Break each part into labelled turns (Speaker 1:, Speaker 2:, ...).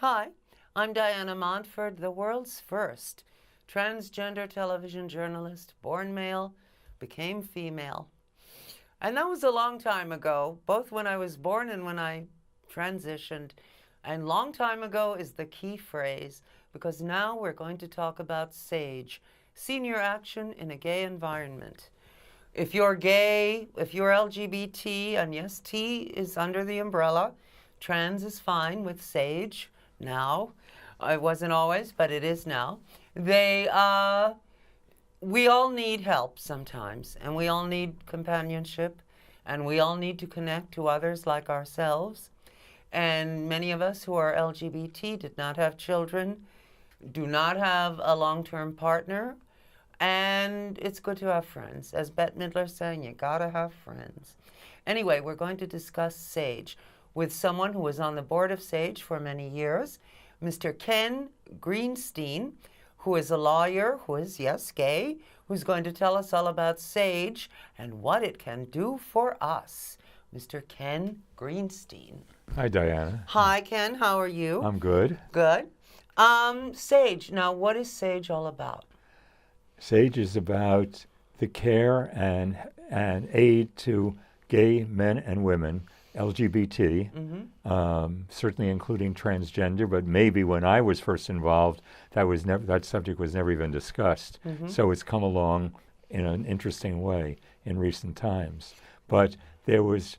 Speaker 1: Hi, I'm Diana Montford, the world's first transgender television journalist, born male, became female. And that was a long time ago, both when I was born and when I transitioned. And long time ago is the key phrase, because now we're going to talk about SAGE, senior action in a gay environment. If you're gay, if you're LGBT, and yes, T is under the umbrella, trans is fine with SAGE now. It wasn't always, but it is now. We all need help sometimes, and we all need companionship, and we all need to connect to others like ourselves. And many of us who are LGBT did not have children, do not have a long-term partner, and it's good to have friends. As Bette Midler saying, you gotta have friends. Anyway, we're going to discuss SAGE with someone who was on the board of SAGE for many years, Mr. Ken Greenstein, who is a lawyer, who is, yes, gay, who's going to tell us all about SAGE and what it can do for us. Mr. Ken Greenstein.
Speaker 2: Hi, Diana.
Speaker 1: Hi, Ken. How are you?
Speaker 2: I'm good.
Speaker 1: Good. SAGE. Now, what is SAGE all about?
Speaker 2: SAGE is about the care and aid to gay men and women, LGBT, certainly including transgender, but maybe when I was first involved, that subject was never even discussed. So it's come along in an interesting way in recent times. But there was,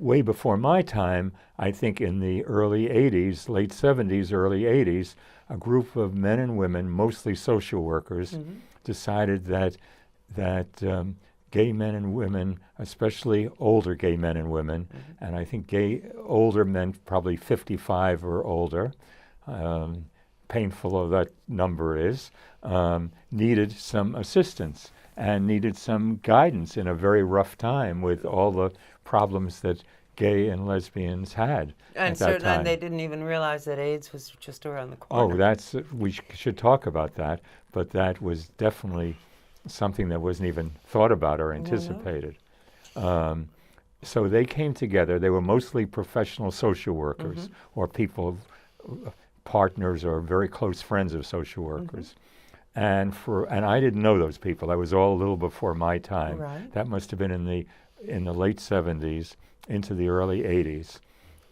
Speaker 2: way before my time, I think in the early 80s, late 70s, early 80s, a group of men and women, mostly social workers, decided that gay men and women, especially older gay men and women, and I think older men, probably 55 or older, painful though that number is, needed some assistance and needed some guidance in a very rough time with all the problems that gay and lesbians had at that time.
Speaker 1: And they didn't even realize that AIDS was just around the corner.
Speaker 2: Oh, we should talk about that, but that was definitely something that wasn't even thought about or anticipated. So they came together. They were mostly professional social workers or people, partners or very close friends of social workers. And I didn't know those people. That was all a little before my time.
Speaker 1: Right.
Speaker 2: That must have been in the late 70s into the early 80s.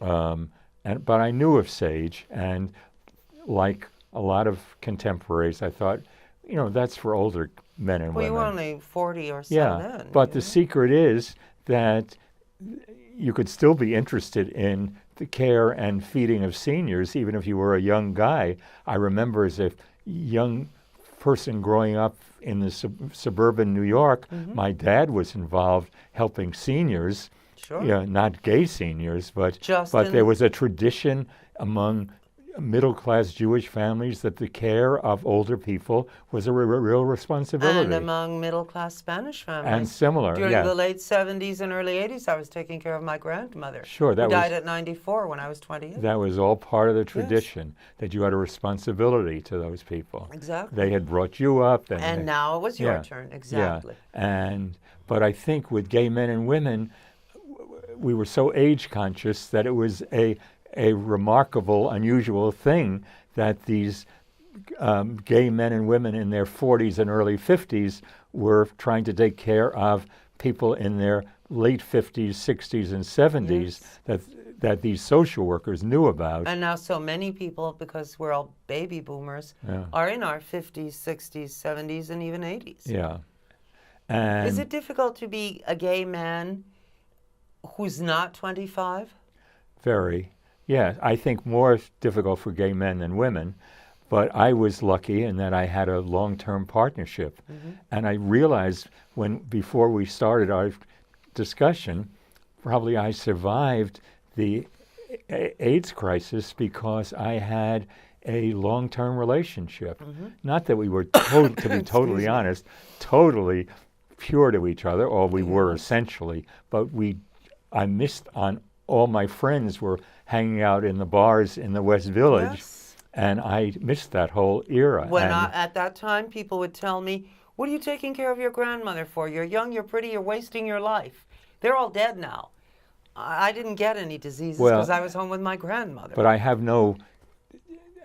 Speaker 2: But I knew of SAGE, and like a lot of contemporaries, I thought, that's for older men and women.
Speaker 1: Well, you were only 40 or so then.
Speaker 2: But the secret is that you could still be interested in the care and feeding of seniors, even if you were a young guy. I remember as a young person growing up in the suburban New York, my dad was involved helping seniors, not gay seniors, but there was a tradition among middle-class Jewish families that the care of older people was a real responsibility.
Speaker 1: And among middle-class Spanish families.
Speaker 2: And similar,
Speaker 1: During the late 70s and early 80s, I was taking care of my grandmother.
Speaker 2: Sure.
Speaker 1: Who died at 94 when I was 28.
Speaker 2: That was all part of the tradition, that you had a responsibility to those people.
Speaker 1: Exactly.
Speaker 2: They had brought you up.
Speaker 1: And now it was your turn. Exactly.
Speaker 2: Yeah. But I think with gay men and women, we were so age conscious that it was a remarkable, unusual thing that these gay men and women in their 40s and early 50s were trying to take care of people in their late 50s, 60s, and 70s that these social workers knew about.
Speaker 1: And now so many people, because we're all baby boomers, are in our 50s, 60s, 70s, and even 80s.
Speaker 2: Yeah. And
Speaker 1: is it difficult to be a gay man who's not 25?
Speaker 2: Very. Yeah, I think more difficult for gay men than women, but I was lucky in that I had a long-term partnership. And I realized before we started our discussion, probably I survived the AIDS crisis because I had a long-term relationship. Not that we were, to be totally honest, totally pure to each other, or we were essentially, but I missed on all my friends were hanging out in the bars in the West Village, and I missed that whole era.
Speaker 1: At that time, people would tell me, what are you taking care of your grandmother for? You're young, you're pretty, you're wasting your life. They're all dead now. I didn't get any diseases because I was home with my grandmother.
Speaker 2: But I have no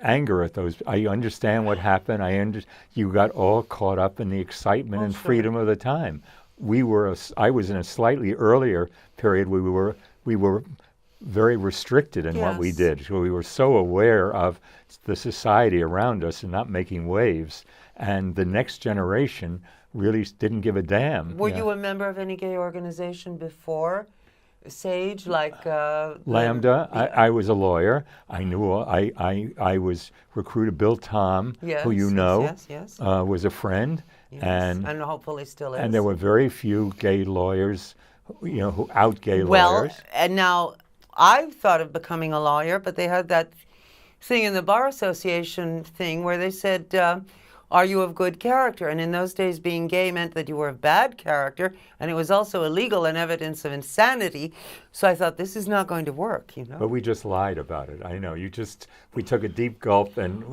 Speaker 2: anger at those. I understand what happened. You got all caught up in the excitement and
Speaker 1: sure.
Speaker 2: freedom of the time. I was in a slightly earlier period. We were very restricted in what we
Speaker 1: Yes.
Speaker 2: did. So we were so aware of the society around us and not making waves. And the next generation really didn't give a damn.
Speaker 1: Were you a member of any gay organization before Sage, like
Speaker 2: Lambda. I was a lawyer. I was recruited. Bill Tom,
Speaker 1: Yes,
Speaker 2: who you
Speaker 1: yes,
Speaker 2: know,
Speaker 1: yes.
Speaker 2: was a friend,
Speaker 1: Yes,
Speaker 2: and
Speaker 1: hopefully still is.
Speaker 2: and there were very few gay lawyers, who out gay
Speaker 1: well,
Speaker 2: lawyers.
Speaker 1: and now I thought of becoming a lawyer, but they had that thing in the Bar Association thing where they said, are you of good character? And in those days, being gay meant that you were of bad character, and it was also illegal and evidence of insanity. So I thought, this is not going to work,
Speaker 2: But we just lied about it. I know. We took a deep gulp, and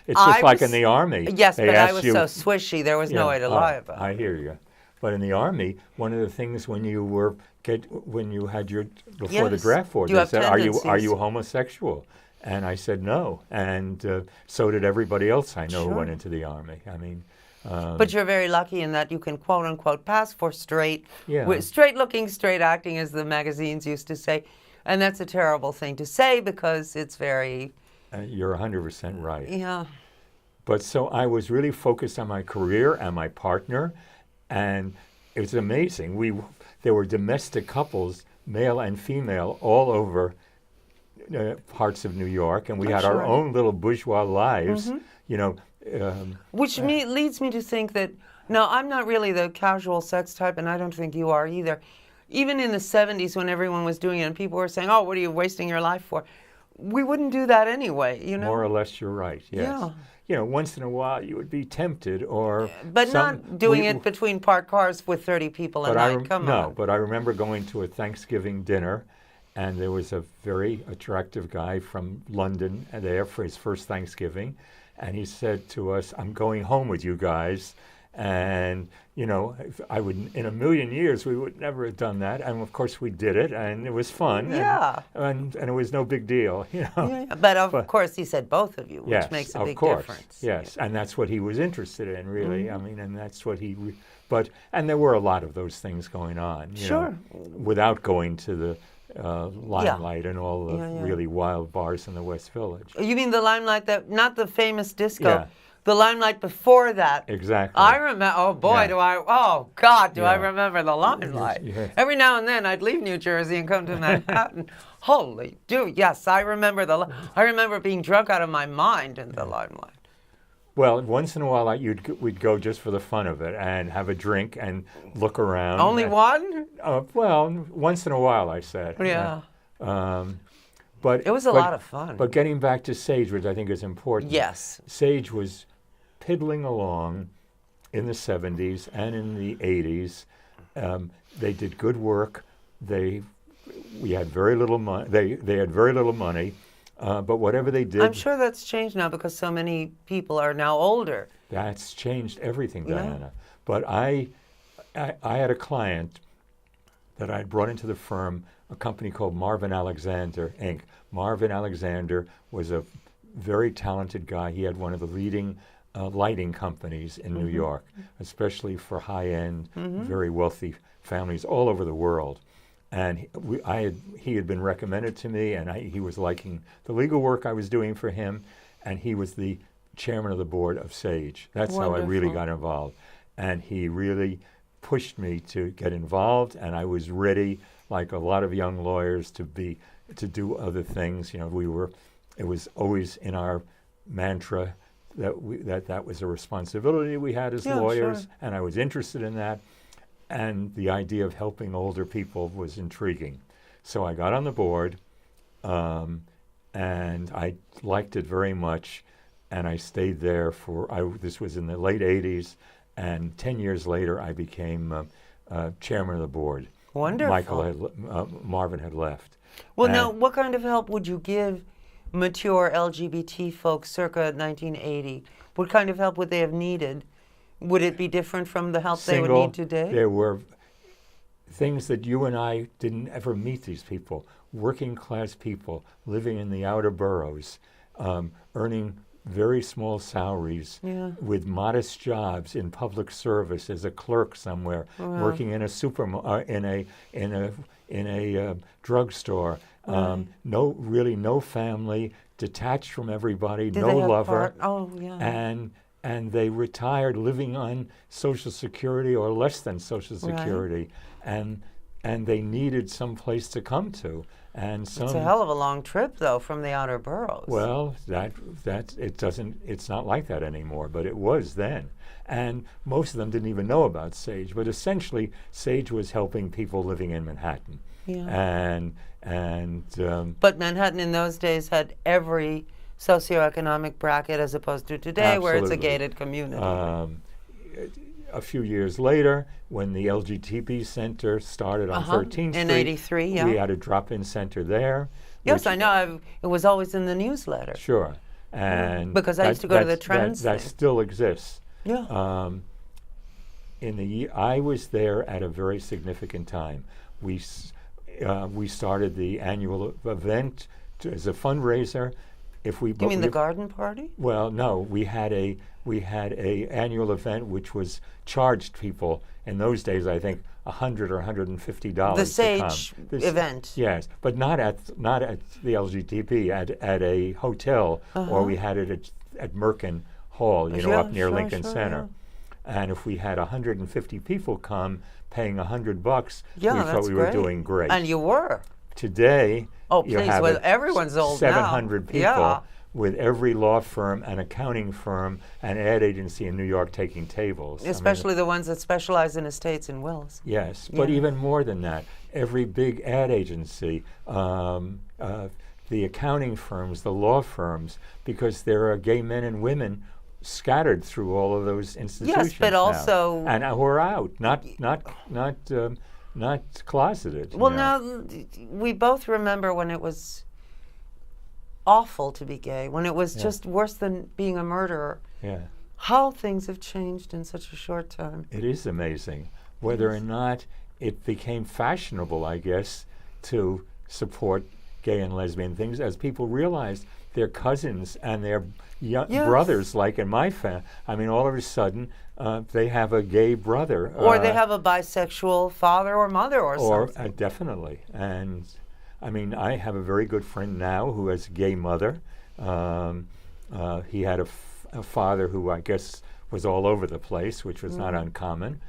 Speaker 2: it's
Speaker 1: I
Speaker 2: just like
Speaker 1: was-
Speaker 2: in the Army.
Speaker 1: Yes,
Speaker 2: They
Speaker 1: but I
Speaker 2: asked
Speaker 1: was
Speaker 2: you,
Speaker 1: so swishy, there was no way to lie about
Speaker 2: I
Speaker 1: it.
Speaker 2: hear you. But in the Army, one of the things when you had your before the
Speaker 1: Yes.
Speaker 2: draft board,
Speaker 1: You
Speaker 2: they
Speaker 1: have
Speaker 2: said, "Are you
Speaker 1: tendencies."
Speaker 2: homosexual?" And I said no, and so did everybody else I know who
Speaker 1: Sure.
Speaker 2: went into the Army. I mean,
Speaker 1: But you're very lucky in that you can quote unquote pass for straight,
Speaker 2: Yeah.
Speaker 1: straight looking, straight acting, as the magazines used to say. And that's a terrible thing to say because it's very,
Speaker 2: you're 100% right.
Speaker 1: yeah.
Speaker 2: But so I was really focused on my career and my partner, and it was amazing. There were domestic couples, male and female, all over parts of New York, and we had our
Speaker 1: sure.
Speaker 2: own little bourgeois lives.
Speaker 1: Which leads me to think that, no, I'm not really the casual sex type, and I don't think you are either. Even in the 70s when everyone was doing it and people were saying, oh, what are you wasting your life for? We wouldn't do that anyway,
Speaker 2: More or less, you're right. Yes.
Speaker 1: Yeah.
Speaker 2: Once in a while you would be tempted, or
Speaker 1: But not doing it between parked cars with 30 people a night. Come on.
Speaker 2: But I remember going to a Thanksgiving dinner, and there was a very attractive guy from London there for his first Thanksgiving, and he said to us, "I'm going home with you guys." And I would, in a million years, we would never have done that. And of course, we did it, and it was fun.
Speaker 1: Yeah.
Speaker 2: And it was no big deal,
Speaker 1: Yeah. But of course, he said both of you, which
Speaker 2: Yes,
Speaker 1: makes a
Speaker 2: of
Speaker 1: big
Speaker 2: course.
Speaker 1: difference.
Speaker 2: Yes, and that's what he was interested in, really. I mean, and that's what and there were a lot of those things going on.
Speaker 1: Sure.
Speaker 2: Without going to the Limelight and all the
Speaker 1: Yeah.
Speaker 2: really wild bars in the West Village.
Speaker 1: You mean the Limelight, not the famous disco,
Speaker 2: Yeah.
Speaker 1: the Limelight before that?
Speaker 2: Exactly.
Speaker 1: I remember, oh boy,
Speaker 2: Yeah.
Speaker 1: oh God, do I
Speaker 2: Yeah.
Speaker 1: remember the Limelight.
Speaker 2: Yes.
Speaker 1: Every now and then I'd leave New Jersey and come to Manhattan. Holy dude, yes, I remember being drunk out of my mind in the Limelight.
Speaker 2: Well, once in a while, we'd go just for the fun of it and have a drink and look around.
Speaker 1: Only one?
Speaker 2: Well, once in a while, I said.
Speaker 1: Yeah.
Speaker 2: But
Speaker 1: It was a lot of fun.
Speaker 2: But getting back to Sage, which I think is important.
Speaker 1: Yes.
Speaker 2: Sage was piddling along in the 70s and in the 80s. They did good work. We had very little money. They had very little money. But whatever they did,
Speaker 1: I'm sure that's changed now because so many people are now older.
Speaker 2: that's changed everything,
Speaker 1: Yeah.
Speaker 2: Diana. But I had a client that I brought into the firm, a company called Marvin Alexander, Inc. Marvin Alexander was a very talented guy. He had one of the leading lighting companies in New York, especially for high-end, very wealthy families all over the world. And he had been recommended to me, and he was liking the legal work I was doing for him, and he was the chairman of the board of Sage. That's how I really
Speaker 1: Wonderful.
Speaker 2: got involved. And he really pushed me to get involved, and I was ready, like a lot of young lawyers, to do other things. It was always in our mantra that was a responsibility we had as
Speaker 1: Yeah,
Speaker 2: lawyers,
Speaker 1: sure.
Speaker 2: and I was interested in that. And the idea of helping older people was intriguing. So I got on the board, and I liked it very much, and I stayed there this was in the late 80s, and 10 years later I became chairman of the board.
Speaker 1: Wonderful.
Speaker 2: Marvin had left.
Speaker 1: Well, now, what kind of help would you give mature LGBT folks circa 1980? What kind of help would they have needed? Would it be different from the help they would need today?
Speaker 2: There were things that you and I didn't ever meet these people. Working class people living in the outer boroughs, earning very small salaries
Speaker 1: Yeah.
Speaker 2: with modest jobs in public service as a clerk somewhere, working in a in a drugstore. No family, detached from everybody,
Speaker 1: Did
Speaker 2: no
Speaker 1: they have
Speaker 2: lover,
Speaker 1: Oh, yeah.
Speaker 2: and they retired living on Social Security or less than Social Security, and they needed some place to come to. And
Speaker 1: It's a hell of a long trip, though, from the outer boroughs.
Speaker 2: well, it's not like that anymore, but it was then. And most of them didn't even know about SAGE, but essentially SAGE was helping people living in Manhattan.
Speaker 1: Yeah.
Speaker 2: And
Speaker 1: But Manhattan in those days had every socioeconomic bracket as opposed to today, where it's a
Speaker 2: Absolutely.
Speaker 1: gated community.
Speaker 2: A few years later, when the LGTB Center started on 13th
Speaker 1: In
Speaker 2: Street,
Speaker 1: 83, yeah.
Speaker 2: we had a drop-in center there.
Speaker 1: Yes, I know. It was always in the newsletter.
Speaker 2: Sure. And
Speaker 1: Because I used to go to the trans
Speaker 2: that
Speaker 1: thing.
Speaker 2: still exists.
Speaker 1: Yeah.
Speaker 2: I was there at a very significant time. We started the annual event as a fundraiser.
Speaker 1: You mean the garden party?
Speaker 2: Well, no, we had a annual event which was charged people in those days. I think $100 or $150.
Speaker 1: The
Speaker 2: to
Speaker 1: SAGE
Speaker 2: come.
Speaker 1: event.
Speaker 2: Yes, but not at the LGTB, at a hotel, or we had it at Merkin Hall, up near Lincoln Center.
Speaker 1: Yeah.
Speaker 2: And if we had 150 people come, paying $100,
Speaker 1: Yeah,
Speaker 2: we
Speaker 1: that's
Speaker 2: thought we were
Speaker 1: great.
Speaker 2: doing great.
Speaker 1: And you were.
Speaker 2: Today,
Speaker 1: Oh,
Speaker 2: you
Speaker 1: please,
Speaker 2: have
Speaker 1: well, everyone's old
Speaker 2: 700
Speaker 1: now.
Speaker 2: people
Speaker 1: Yeah.
Speaker 2: with every law firm and accounting firm and ad agency in New York taking tables.
Speaker 1: Especially the ones that specialize in estates and wills.
Speaker 2: Yes, but
Speaker 1: Yeah.
Speaker 2: even more than that, every big ad agency, the accounting firms, the law firms, because there are gay men and women scattered through all of those institutions.
Speaker 1: Yes, but
Speaker 2: now.
Speaker 1: also
Speaker 2: and we're out, not closeted.
Speaker 1: Well, now we both remember when it was awful to be gay, when it was just worse than being a murderer.
Speaker 2: Yeah,
Speaker 1: How things have changed in such a short time.
Speaker 2: it is amazing whether or not it became fashionable, I guess, to support gay and lesbian things as people realized their cousins and their brothers, like in my family. I mean, all of a sudden, they have a gay brother.
Speaker 1: Or they have a bisexual father or mother or something.
Speaker 2: Definitely. And, I mean, I have a very good friend now who has a gay mother. He had a father who I guess was all over the place, which was not uncommon.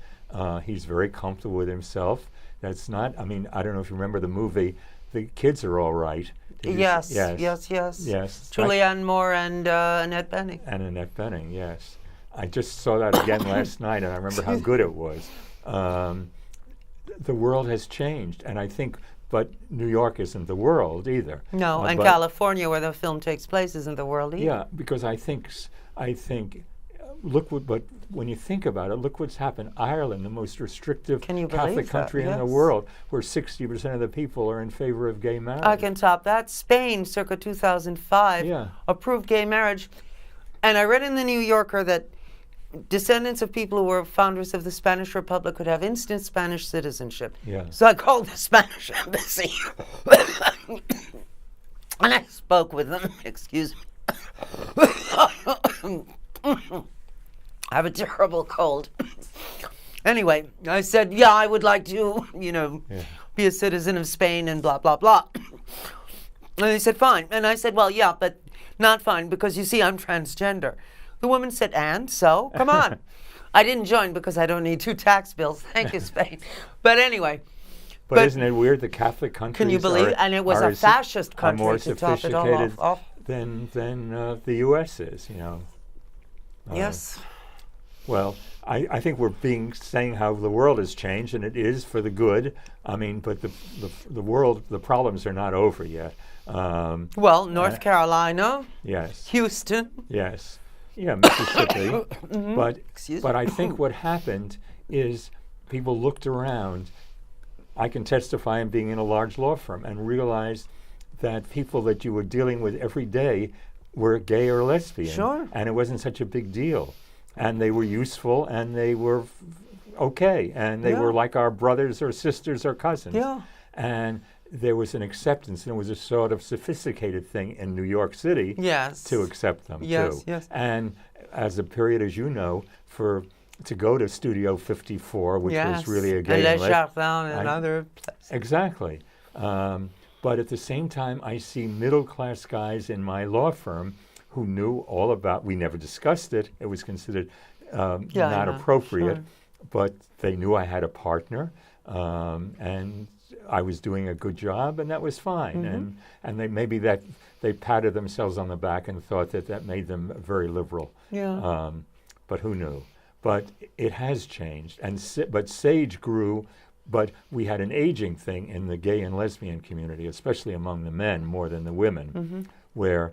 Speaker 2: He's very comfortable with himself. That's not, I mean, I don't know if you remember the movie, The Kids Are All Right.
Speaker 1: Yes. Julianne Moore and Annette Bening.
Speaker 2: And Annette Bening, yes. I just saw that again last night, and I remember how good it was. The world has changed, and I think, but New York isn't the world either.
Speaker 1: No, and California, where the film takes place, isn't the world either.
Speaker 2: Yeah, because I think, but when you think about it, look what's happened. Ireland, the most restrictive Catholic country in the world, where 60% of the people are in favor of gay marriage.
Speaker 1: I can top that. Spain, circa 2005, approved gay marriage. And I read in the New Yorker that descendants of people who were founders of the Spanish Republic could have instant Spanish citizenship.
Speaker 2: Yeah.
Speaker 1: So I called the Spanish embassy. And I spoke with them. Excuse me. I have a terrible cold. Anyway, I said, yeah, I would like to, be a citizen of Spain and blah, blah, blah. And they said, fine. And I said, well, yeah, but not fine because, you see, I'm transgender. The woman said, and so? Come on. I didn't join because I don't need 2 tax bills. Thank you, Spain. But anyway.
Speaker 2: But isn't it weird the Catholic countries
Speaker 1: Can you believe? And it was a fascist country
Speaker 2: more
Speaker 1: to top it all off.
Speaker 2: than the U.S. is,
Speaker 1: Yes.
Speaker 2: Well, I think we're saying how the world has changed, and it is for the good. I mean, but the problems are not over yet.
Speaker 1: Well, North Carolina.
Speaker 2: Yes.
Speaker 1: Houston.
Speaker 2: Yes. Yeah, Mississippi.
Speaker 1: Mm-hmm.
Speaker 2: But I think what happened is people looked around. I can testify in being in a large law firm and realized that people that you were dealing with every day were gay or lesbian.
Speaker 1: Sure.
Speaker 2: And it wasn't such a big deal. And they were useful, and they were okay, and they were like our brothers or sisters or cousins.
Speaker 1: Yeah.
Speaker 2: And there was an acceptance, and it was a sort of sophisticated thing in New York City
Speaker 1: Yes.
Speaker 2: to accept them
Speaker 1: Yes,
Speaker 2: too.
Speaker 1: yes.
Speaker 2: And as a period, as you know, to go to Studio 54, which was really a gay
Speaker 1: and Les
Speaker 2: and
Speaker 1: Jardins and
Speaker 2: I-
Speaker 1: other places.
Speaker 2: exactly. But at the same time, I see middle-class guys in my law firm who knew all about. We never discussed it; it was considered
Speaker 1: Yeah,
Speaker 2: not
Speaker 1: yeah,
Speaker 2: appropriate.
Speaker 1: sure.
Speaker 2: But they knew I had a partner, and I was doing a good job, and that was fine.
Speaker 1: Mm-hmm.
Speaker 2: And they patted themselves on the back and thought that made them very liberal.
Speaker 1: Yeah.
Speaker 2: But who knew? But it has changed, but Sage grew. But we had an aging thing in the gay and lesbian community, especially among the men more than the women, where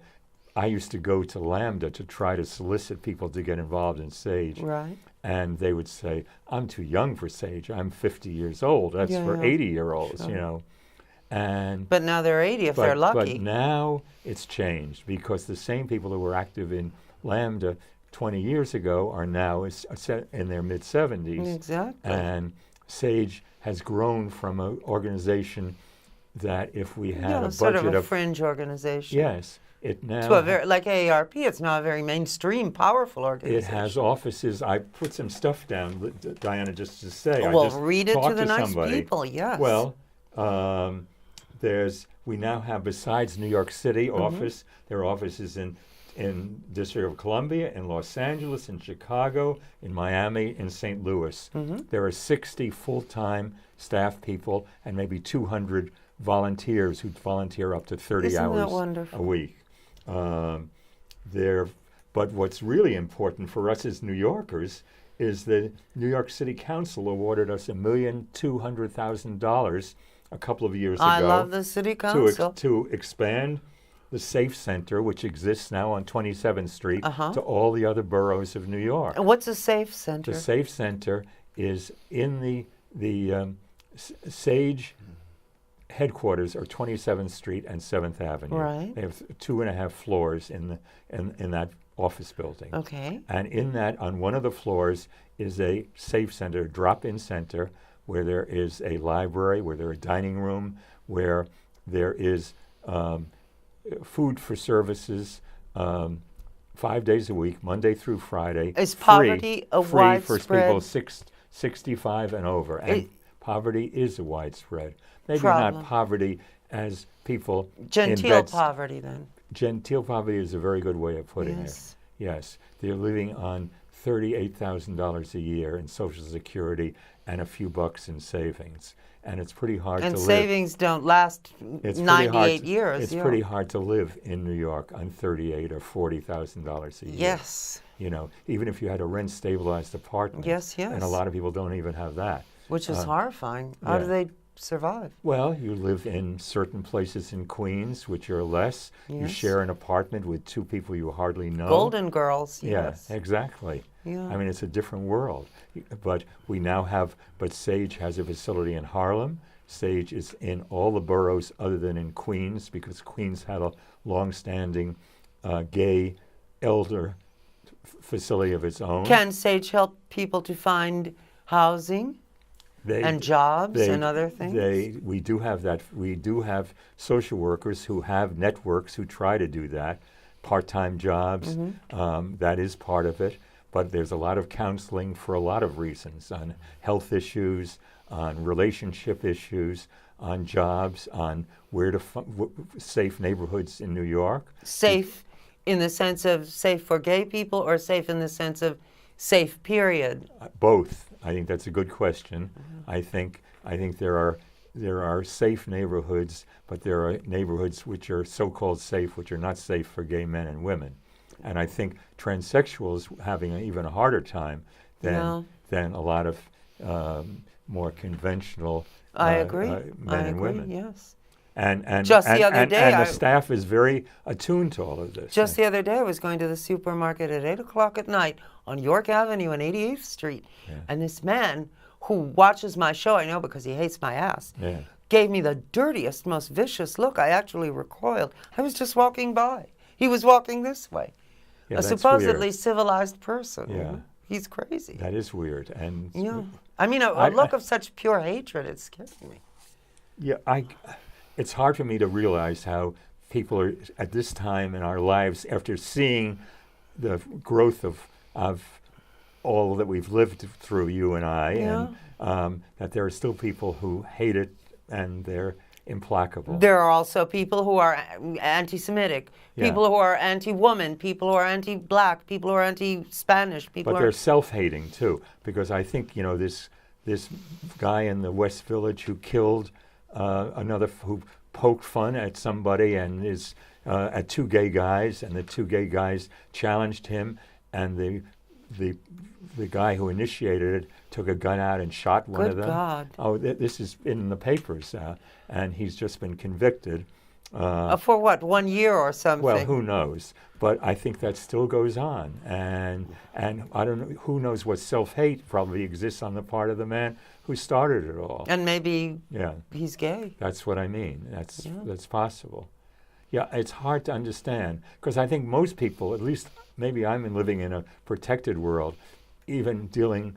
Speaker 2: I used to go to Lambda to try to solicit people to get involved in Sage.
Speaker 1: Right.
Speaker 2: And they would say, I'm too young for Sage. I'm 50 years old. That's
Speaker 1: Yeah,
Speaker 2: for
Speaker 1: yeah.
Speaker 2: 80-year-olds, you know. And
Speaker 1: But now they're 80 if they're lucky.
Speaker 2: But now it's changed because the same people who were active in Lambda 20 years ago are now in their mid-70s.
Speaker 1: Exactly.
Speaker 2: And Sage has grown from an organization that if we had a
Speaker 1: sort
Speaker 2: budget
Speaker 1: of a fringe organization.
Speaker 2: yes, it now
Speaker 1: To a very, like AARP, it's not a very mainstream, powerful
Speaker 2: it
Speaker 1: organization.
Speaker 2: has offices. I put some stuff down, Diana, just to say.
Speaker 1: Well,
Speaker 2: I just
Speaker 1: read it to
Speaker 2: talked
Speaker 1: the nice
Speaker 2: somebody.
Speaker 1: people, yes.
Speaker 2: Well, we now have, besides New York City office, there are offices in District of Columbia, in Los Angeles, in Chicago, in Miami, in St. Louis. There are 60 full-time staff people and maybe 200 volunteers who volunteer up to 30
Speaker 1: Isn't that
Speaker 2: hours
Speaker 1: wonderful?
Speaker 2: a week. But what's really important for us as New Yorkers is the New York City Council awarded us $1,200,000 a couple of years ago.
Speaker 1: I love the city council.
Speaker 2: To expand the Safe Center, which exists now on 27th Street, to all the other boroughs of New York.
Speaker 1: And what's a safe center?
Speaker 2: The Safe Center is in the Sage headquarters are 27th Street and 7th Avenue.
Speaker 1: Right.
Speaker 2: They have 2.5 floors in that office building.
Speaker 1: Okay.
Speaker 2: And in that, on one of the floors, is a Safe Center, drop-in center, where there is a library, where there is a dining room, where there is food for services 5 days a week, Monday through Friday.
Speaker 1: Is poverty a
Speaker 2: free for people
Speaker 1: widespread
Speaker 2: 65 and over. And poverty is a widespread. Maybe
Speaker 1: problem?
Speaker 2: not poverty as people
Speaker 1: Genteel poverty, then.
Speaker 2: Genteel poverty is a very good way of putting
Speaker 1: Yes.
Speaker 2: it. Yes. They're living on $38,000 a year in Social Security and a few bucks in savings. And it's pretty hard to
Speaker 1: And
Speaker 2: live.
Speaker 1: savings don't last
Speaker 2: It's pretty
Speaker 1: 98
Speaker 2: hard
Speaker 1: years.
Speaker 2: It's
Speaker 1: yeah.
Speaker 2: pretty hard to live in New York on $38,000 or $40,000 a year.
Speaker 1: Yes.
Speaker 2: You know, even if you had a rent-stabilized apartment.
Speaker 1: Yes, yes.
Speaker 2: And a lot of people don't even have that.
Speaker 1: Which is horrifying. How do
Speaker 2: yeah.
Speaker 1: they survive?
Speaker 2: Well, you live in certain places in Queens, which are less. You
Speaker 1: Yes.
Speaker 2: share an apartment with two people you hardly know.
Speaker 1: Golden Girls, yes.
Speaker 2: Yeah, exactly.
Speaker 1: Yeah.
Speaker 2: I mean, it's a different world. But Sage has a facility in Harlem. Sage is in all the boroughs other than in Queens, because Queens had a long-standing gay elder facility of its own.
Speaker 1: Can Sage help people to find housing and jobs and other things?
Speaker 2: We do have that. We do have social workers who have networks who try to do that, part-time jobs. That is part of it. But there's a lot of counseling for a lot of reasons, on health issues, on relationship issues, on jobs, on where to safe neighborhoods in New York.
Speaker 1: Safe in the sense of safe for gay people, or safe in the sense of safe, period?
Speaker 2: Both. I think that's a good question. I think there are safe neighborhoods, but there are neighborhoods which are so-called safe, which are not safe for gay men and women. And I think transsexuals having an even harder time than a lot of more conventional
Speaker 1: I agree.
Speaker 2: men and women.
Speaker 1: Yes.
Speaker 2: And
Speaker 1: Just the other day,
Speaker 2: the staff is very attuned to all of this.
Speaker 1: Just the other day, I was going to the supermarket at 8 o'clock at night on York Avenue and 88th Street.
Speaker 2: Yeah.
Speaker 1: And this man who watches my show, I know because he hates my ass, gave me the dirtiest, most vicious look. I actually recoiled. I was just walking by. He was walking this way.
Speaker 2: Yeah,
Speaker 1: A
Speaker 2: that's
Speaker 1: supposedly
Speaker 2: weird.
Speaker 1: civilized person.
Speaker 2: Yeah.
Speaker 1: He's crazy.
Speaker 2: That is weird. And
Speaker 1: Yeah. I mean, a look of such pure hatred, it scared me.
Speaker 2: yeah, it's hard for me to realize how people are at this time in our lives, after seeing the growth of all that we've lived through, you and I, and that there are still people who hate it and they're implacable.
Speaker 1: There are also people who are anti-Semitic, people who are anti-woman, people who are anti-black, people who are anti-Spanish, people
Speaker 2: But they're self-hating too, because I think, this guy in the West Village who killed who poked fun at somebody and is at two gay guys, and the two gay guys challenged him, and the guy who initiated it took a gun out and shot one of them.
Speaker 1: Good God.
Speaker 2: Oh, this is in the papers, and he's just been convicted.
Speaker 1: For what, 1 year or something?
Speaker 2: Well, who knows? But I think that still goes on, and I don't know. Who knows what self-hate probably exists on the part of the man who started it all.
Speaker 1: And maybe he's gay.
Speaker 2: That's what I mean. That's possible. Yeah, it's hard to understand, because I think most people, at least maybe I'm living in a protected world, even dealing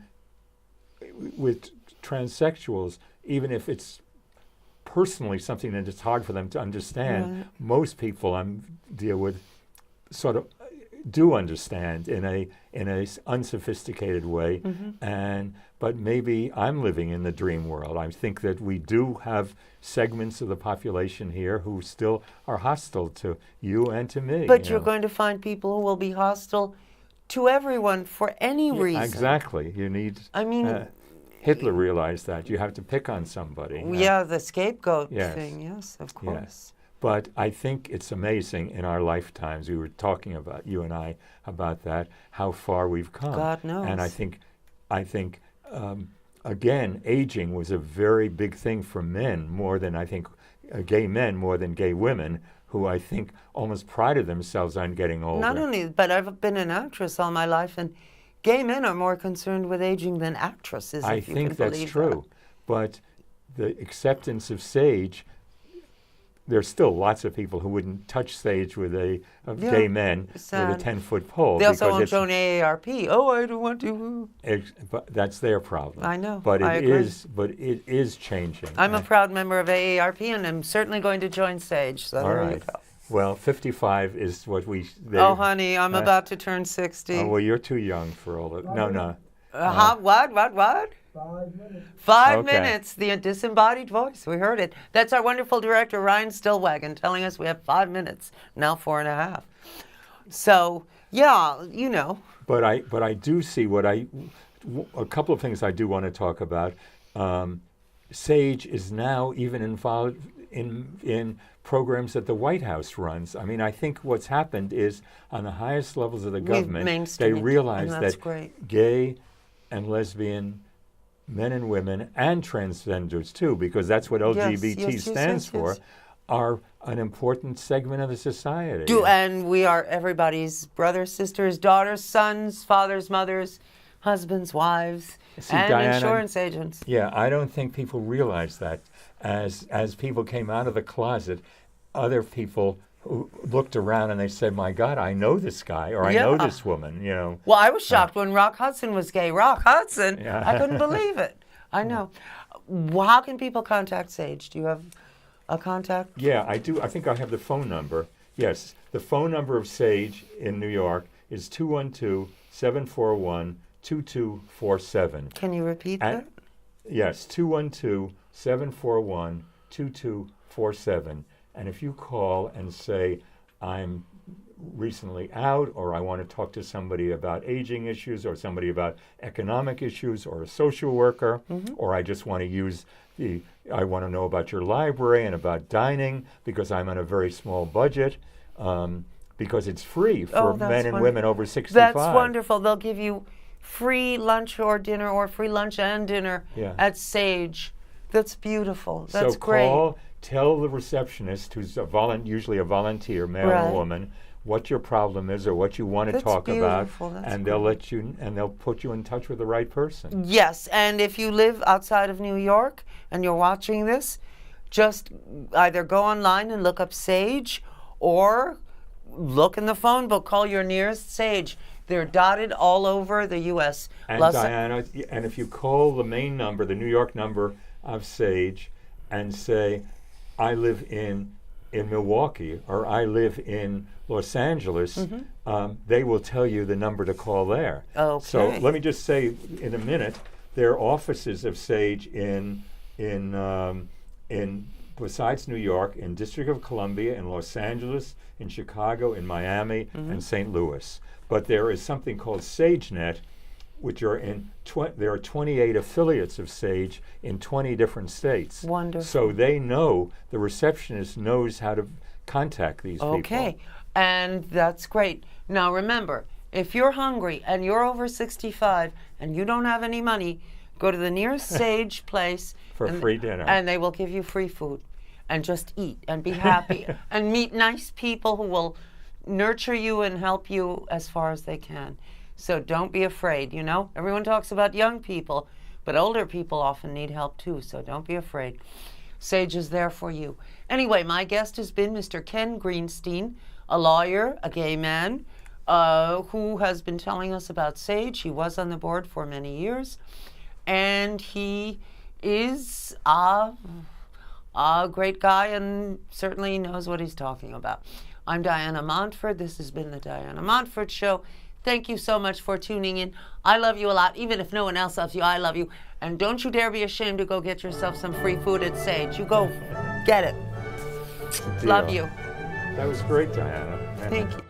Speaker 2: with transsexuals, even if it's personally something that it's hard for them to understand, most people I deal with sort of do understand in a unsophisticated way, but maybe I'm living in the dream world. I think that we do have segments of the population here who still are hostile to you and to me.
Speaker 1: But you're going to find people who will be hostile to everyone for any reason.
Speaker 2: Exactly. You need.
Speaker 1: I mean,
Speaker 2: Hitler realized that you have to pick on somebody.
Speaker 1: The scapegoat thing. Yes, of course.
Speaker 2: Yes. But I think it's amazing in our lifetimes. We were talking about, you and I, about that, how far we've come.
Speaker 1: God knows.
Speaker 2: And I think, again, aging was a very big thing for men, more than I think gay men, more than gay women, who I think almost prided themselves on getting older.
Speaker 1: Not only, but I've been an actress all my life, and gay men are more concerned with aging than actresses.
Speaker 2: I think that's true. But the acceptance of sage, there's still lots of people who wouldn't touch stage with gay men with a 10-foot pole.
Speaker 1: They also won't join AARP. Oh, I don't want to.
Speaker 2: But that's their problem.
Speaker 1: I know.
Speaker 2: But
Speaker 1: I
Speaker 2: it
Speaker 1: agree.
Speaker 2: But it is changing.
Speaker 1: I'm a proud member of AARP, and I'm certainly going to join SAGE. So
Speaker 2: all
Speaker 1: there
Speaker 2: right.
Speaker 1: you go.
Speaker 2: Well, 55 is what we.
Speaker 1: Oh, honey, I'm about to turn 60.
Speaker 2: Oh, well, you're too young for all of. No.
Speaker 1: What?
Speaker 3: 5 minutes.
Speaker 1: 5 minutes, the disembodied voice. We heard it. That's our wonderful director, Ryan Stillwagon, telling us we have 5 minutes, now 4.5. So,
Speaker 2: But I do see a couple of things I do want to talk about. SAGE is now even involved in programs that the White House runs. I mean, I think what's happened is on the highest levels of the government, they realize that gay and lesbian men and women and transgenders too, because that's what LGBT stands for, are an important segment of the society.
Speaker 1: And we are everybody's brothers, sisters, daughters, sons, fathers, mothers, husbands, wives, and Diana, insurance agents.
Speaker 2: Yeah, I don't think people realize that. As people came out of the closet, other people who looked around and they said, "My God, I know this guy," or "I know this woman."
Speaker 1: Well, I was shocked when Rock Hudson was gay. Rock Hudson, I couldn't believe it. I know. How can people contact SAGE? Do you have a contact?
Speaker 2: Yeah, I do. I think I have the phone number. Yes, the phone number of SAGE in New York is 212-741-2247.
Speaker 1: Can you repeat that?
Speaker 2: Yes, 212-741-2247. And if you call and say, "I'm recently out," or "I want to talk to somebody about aging issues," or somebody about economic issues, or a social worker, or "I just want to I want to know about your library and about dining because I'm on a very small budget," because it's free for men and women over 65.
Speaker 1: That's wonderful. They'll give you free lunch or dinner, or free lunch and dinner at SAGE. That's beautiful. That's great.
Speaker 2: So call, tell the receptionist, who's usually a volunteer, male or woman, what your problem is or what you want to talk about, and they'll put you in touch with the right person.
Speaker 1: Yes, and if you live outside of New York and you're watching this, just either go online and look up SAGE, or look in the phone book, call your nearest SAGE. They're dotted all over the U.S.
Speaker 2: And Diana, and if you call the main number, the New York number of SAGE, and say, I live in Milwaukee or I live in Los Angeles, they will tell you the number to call there.
Speaker 1: Okay.
Speaker 2: So let me just say in a minute, there are offices of Sage in besides New York, in District of Columbia, in Los Angeles, in Chicago, in Miami, and St. Louis. But there is something called SageNet, which are in there are 28 affiliates of Sage in 20 different states.
Speaker 1: Wonderful.
Speaker 2: So they know, the receptionist knows how to contact these people.
Speaker 1: Okay, and that's great. Now remember, if you're hungry and you're over 65 and you don't have any money, go to the nearest Sage place
Speaker 2: For free dinner.
Speaker 1: and they will give you free food. And just eat and be happy and meet nice people who will nurture you and help you as far as they can. So don't be afraid, you know. Everyone talks about young people, but older people often need help too, so don't be afraid. Sage is there for you. Anyway, my guest has been Mr. Ken Greenstein, a lawyer, a gay man, who has been telling us about Sage. He was on the board for many years, and he is a great guy and certainly knows what he's talking about. I'm Diana Montford. This has been the Diana Montford Show. Thank you so much for tuning in. I love you a lot. Even if no one else loves you, I love you. And don't you dare be ashamed to go get yourself some free food at Sage. You go get it.
Speaker 2: Deal.
Speaker 1: Love you.
Speaker 2: That was great, Diana.
Speaker 1: Thank you.